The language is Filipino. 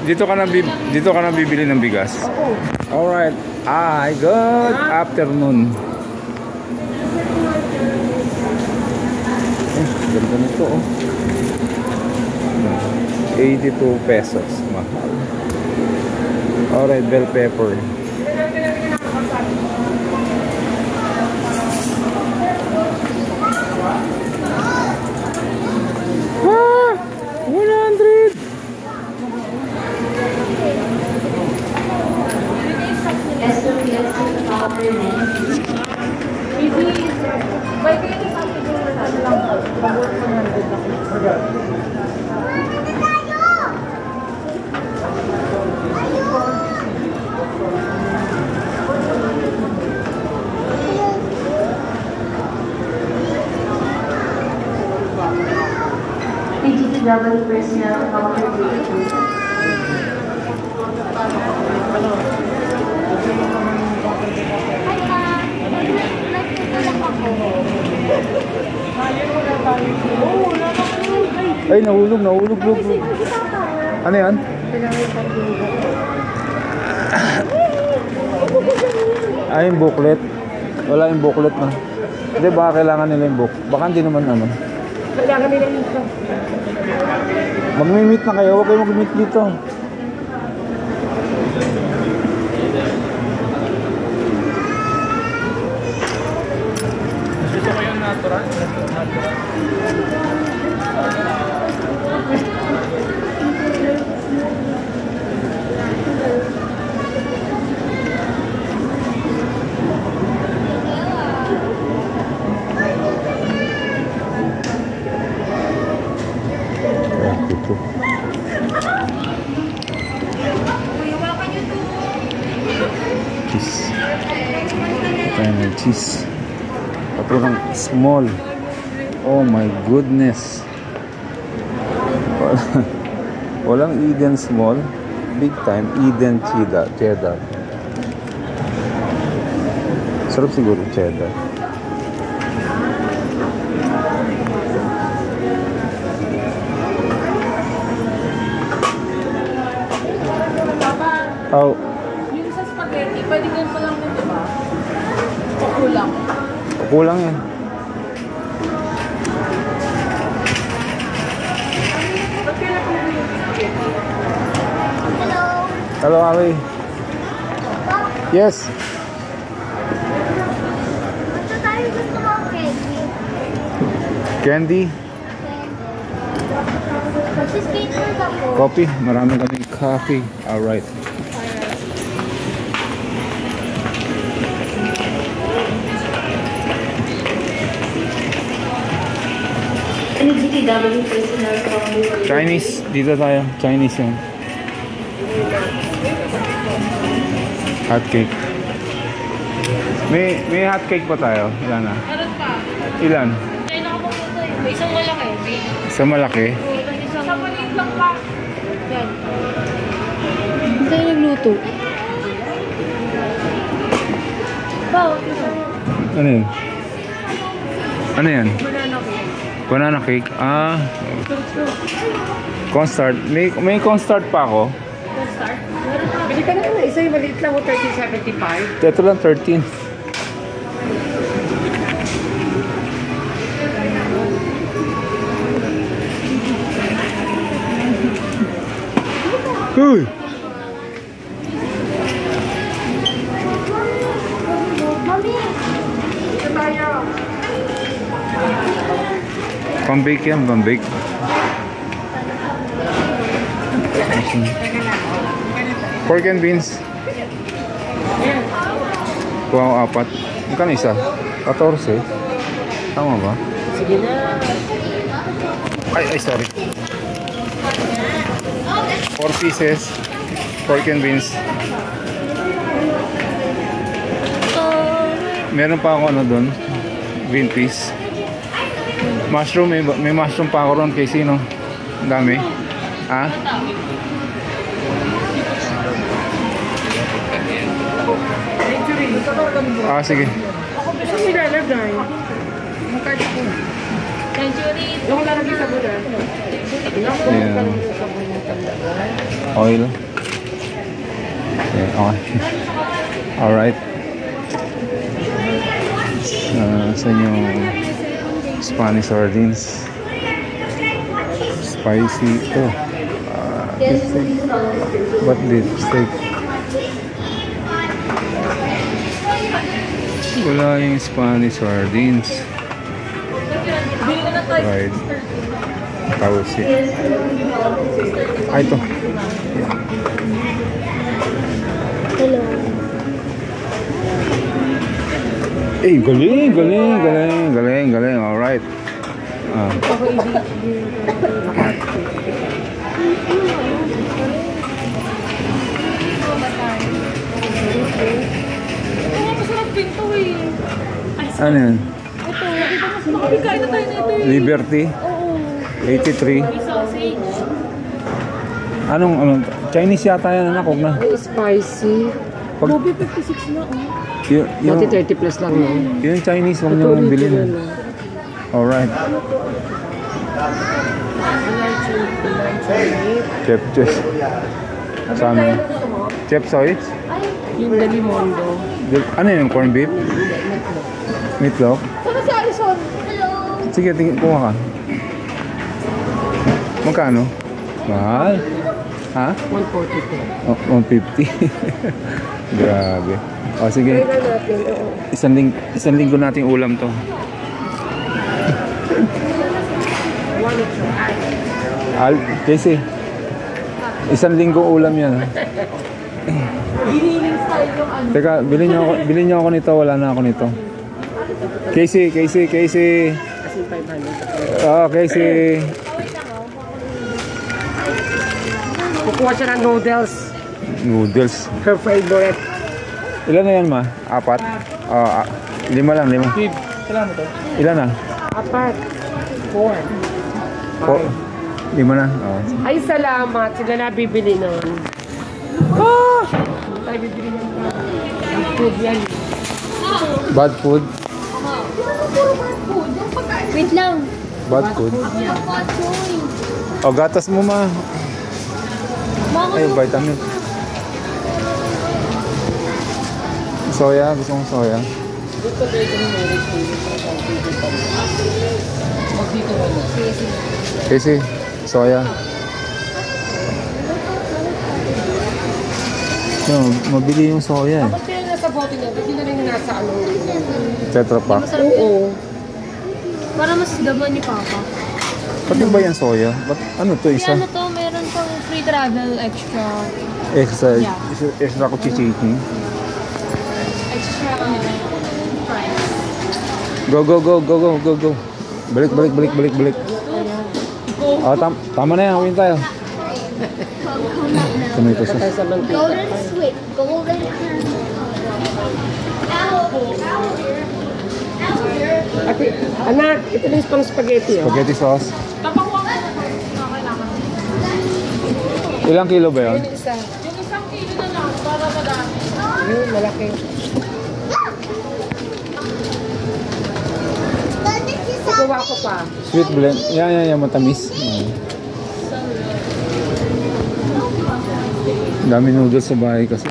dito ka na bibili ng bigas. Alright. Good afternoon. Ganda nito, oh. 82 pesos. Mahal. Alright, bell pepper. Ah! 100! Double personal contribution. Ay, nahulog. Ano yan? Ay, yung booklet. Wala yung booklet na. Hindi, baka kailangan nila yung book. Baka hindi naman ano. Kailangan nila yung book. Mag-meet na kayo. Huwag kayo mag-meet dito. Gusto ko yung natural. Cheese. Tapos small. Oh my goodness. Walang Eden small. Big time. Eden cheddar. Sarap siguro cheddar. Oh. Yung sa spaghetti, pwede ganito lang din, diba? Kulang. Kulang yan. Ba't kaya natin yung spaghetti? Hello, Ali. Yes. Gusto tayo gusto mo Candy? Coffee? Marami kaming coffee. Alright. Chinese. Dito tayo. Chinese yan. Hot cake. May hot cake pa tayo. Ilan na? Meron pa. Ilan? Tayo nakapunta yun. May isang malaki. Isang malaki? Isang maliit lang pa. Yan. Hindi tayo nagluto. Wow. Ano yun? Ano yan? Banana cake. Banana cake? Ah. Cornstarch. May cornstarch pa ako. Start? Bili ka na naman. Isa yung maliit lang. 13.75. Ito lang 13. Uy! Pambake yan, pambake. Pork and beans. Kuha ko 4. Magkano isa? 14. Tama ba? Sige na. Ay, sorry. 4 pieces. Pork and beans. Meron pa ako ano doon. Green peas. Mushroom, may mushroom pa ako ron kay sino? Ang dami. Ha? Ah, sige. Ako gusto nilalagay. Magkait ako. Century. Yung lalagay sa bulan. Yeah. Oil. Okay. Alright. Sa inyo Spanish sardines. Spicy. Oh. Beef steak. What beef steak? Wala yung Spanish sardines. Fried. Tausi. Ito. Hello. Eh, galing. Alright. Masarap pinto eh. Ano yun? Ito, makapikain na tayo nito eh. Liberty. Oo. 83. May sausage. Anong Chinese yata yan, anak, huwag na. Spicy. Bobby 56 na oh. Yung 30 plus lang, no? yung Chinese, huwag nyo bilhin. Alright. Chef. Sana. Chef soy? Yung Delimondo. Ano yung corned beef? Meatloaf? Sana si Alison? Sige, kuha ka. Magkano? Mahal. Ha? 140 po. Oh, 150. Grabe. O sige. natin, oo. Isang linggo nating ulam to. Casey. Isang linggo ulam yan. Giniling style yung ano. Teka, bilhin niyo ako nito, wala na ako nito. Casey. Kasi 500. Oh, Casey. Kukuha siya ng noodles. Noodles. Her favorite. Ilan na yan, ma? 4? Oh, 5 lang, 5. Ilan na? 4. 4. 5 na. Oh. Ay, salamat. Sila nabibili nun. Ah! Hindi tayo bibili ng food yan. Bad food? Wait lang. Bad food? Oh, gatas mo, ma. Ay, vitamin. Soya, gusto mong soya? Kasi, soya. No, mabili yung soya eh. Bakit kaya nasa bote niya? Bakit na rin nasa ano? Tetra Pak. Oo. Para mas gaban ni Papa. Pati ba yan soya? Ano to, Kaya isa? ano to, meron pang free travel extra. Extra ko chichikin. Extra price. Go. Balik. Oh, tama na yan. Huwin tayo. Tomato sauce. Tayo sa mantika. Golden sweet. Golden Ate, anak, ito na yung pang spaghetti. Oh. Spaghetti sauce. Papakuha ka na to. Kailangan. Ilang kilo ba yun? Yung isa. Yung 1 kilo na lang para madami. Yun, malaki. Kukuha ko pa. Sweet blend. Yan. Matamis. Dami noodles sa bahay kasi.